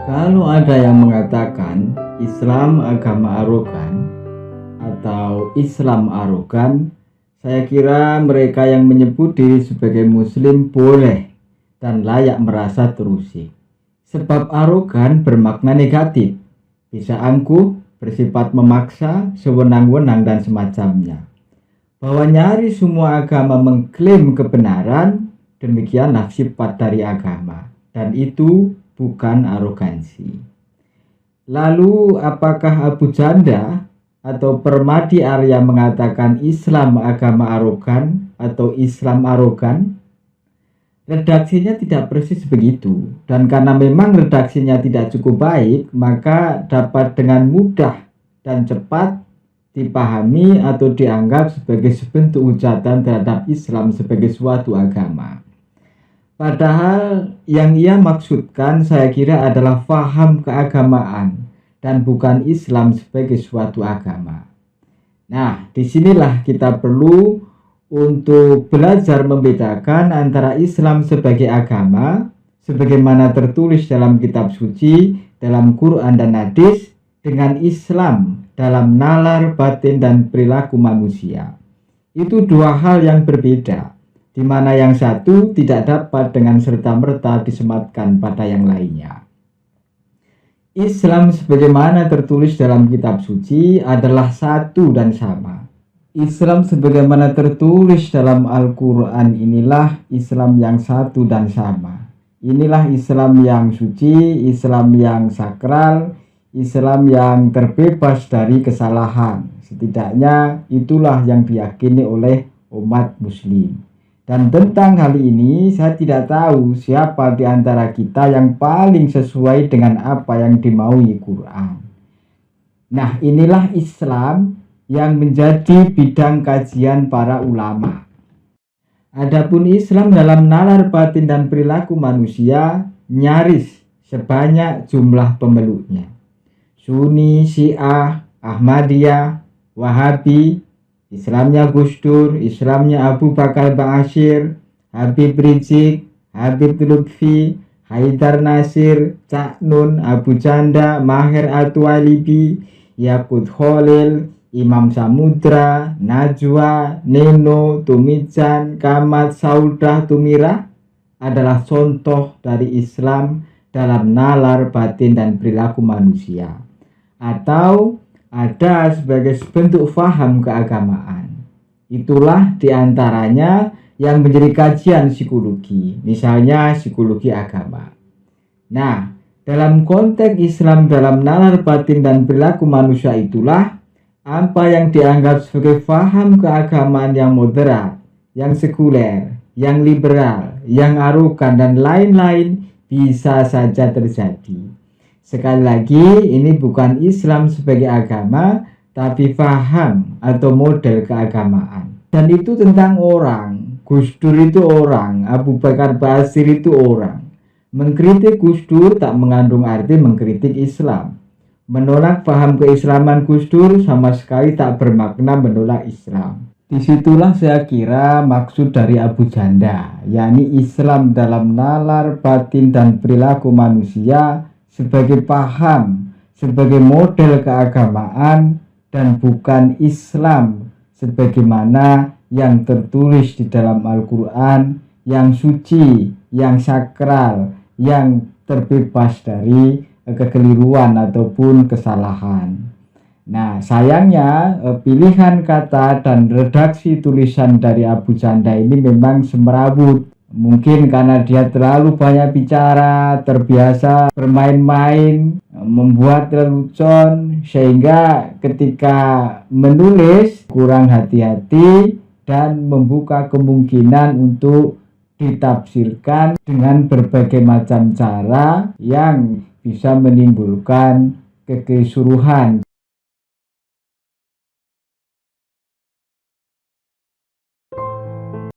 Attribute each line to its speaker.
Speaker 1: Kalau ada yang mengatakan Islam agama arogan atau Islam arogan, saya kira mereka yang menyebut diri sebagai Muslim boleh dan layak merasa terusik. Sebab arogan bermakna negatif, bisa angkuh, bersifat memaksa, sewenang-wenang dan semacamnya. Bahwa nyaris semua agama mengklaim kebenaran, demikianlah sifat dari agama, dan itu bukan arogansi. Lalu apakah Abu Janda atau Permadi Arya mengatakan Islam agama arogan atau Islam arogan? Redaksinya tidak persis begitu, dan karena memang redaksinya tidak cukup baik, maka dapat dengan mudah dan cepat dipahami atau dianggap sebagai sebentuk hujatan terhadap Islam sebagai suatu agama. Padahal yang ia maksudkan saya kira adalah faham keagamaan dan bukan Islam sebagai suatu agama. Nah, disinilah kita perlu untuk belajar membedakan antara Islam sebagai agama, sebagaimana tertulis dalam kitab suci, dalam Quran dan hadis, dengan Islam dalam nalar, batin, dan perilaku manusia. Itu dua hal yang berbeda, di mana yang satu tidak dapat dengan serta-merta disematkan pada yang lainnya. Islam sebagaimana tertulis dalam kitab suci adalah satu dan sama. Islam sebagaimana tertulis dalam Al-Quran inilah Islam yang satu dan sama. Inilah Islam yang suci, Islam yang sakral, Islam yang terbebas dari kesalahan. Setidaknya itulah yang diyakini oleh umat muslim. Dan tentang hal ini saya tidak tahu siapa di antara kita yang paling sesuai dengan apa yang dimaui Quran. Nah, inilah Islam yang menjadi bidang kajian para ulama. Adapun Islam dalam nalar, batin, dan perilaku manusia nyaris sebanyak jumlah pemeluknya. Sunni, Syiah, Ahmadiyah, Wahabi, Islamnya Gus Dur, Islamnya Abu Bakar Ba'asyir, Habib Rizik, Habib Lutfi, Haidar Nasir, Cak Nun, Abu Janda, Maher At-Twailibi, Yakut Khalil, Imam Samudra, Najwa, Neno, Tumijan, Kamat, Saudah, Tumira adalah contoh dari Islam dalam nalar, batin, dan perilaku manusia, atau ada sebagai bentuk faham keagamaan. Itulah diantaranya yang menjadi kajian psikologi, misalnya psikologi agama. Nah, dalam konteks Islam dalam nalar, batin, dan perilaku manusia itulah apa yang dianggap sebagai faham keagamaan yang moderat, yang sekuler, yang liberal, yang arogan, dan lain-lain bisa saja terjadi. Sekali lagi, ini bukan Islam sebagai agama, tapi faham atau model keagamaan. Dan itu tentang orang. Gus Dur itu orang, Abu Bakar Ba'asyir itu orang. Mengkritik Gus Dur tak mengandung arti mengkritik Islam. Menolak paham keislaman Gus Dur sama sekali tak bermakna menolak Islam. Disitulah saya kira maksud dari Abu Janda, yakni Islam dalam nalar, batin, dan perilaku manusia sebagai paham, sebagai model keagamaan, dan bukan Islam sebagaimana yang tertulis di dalam Al-Quran, yang suci, yang sakral, yang terbebas dari kekeliruan ataupun kesalahan. Nah, sayangnya pilihan kata dan redaksi tulisan dari Abu Janda ini memang semrawut. Mungkin karena dia terlalu banyak bicara, terbiasa bermain-main, membuat lelucon, sehingga ketika menulis kurang hati-hati dan membuka kemungkinan untuk ditafsirkan dengan berbagai macam cara yang bisa menimbulkan kekisruhan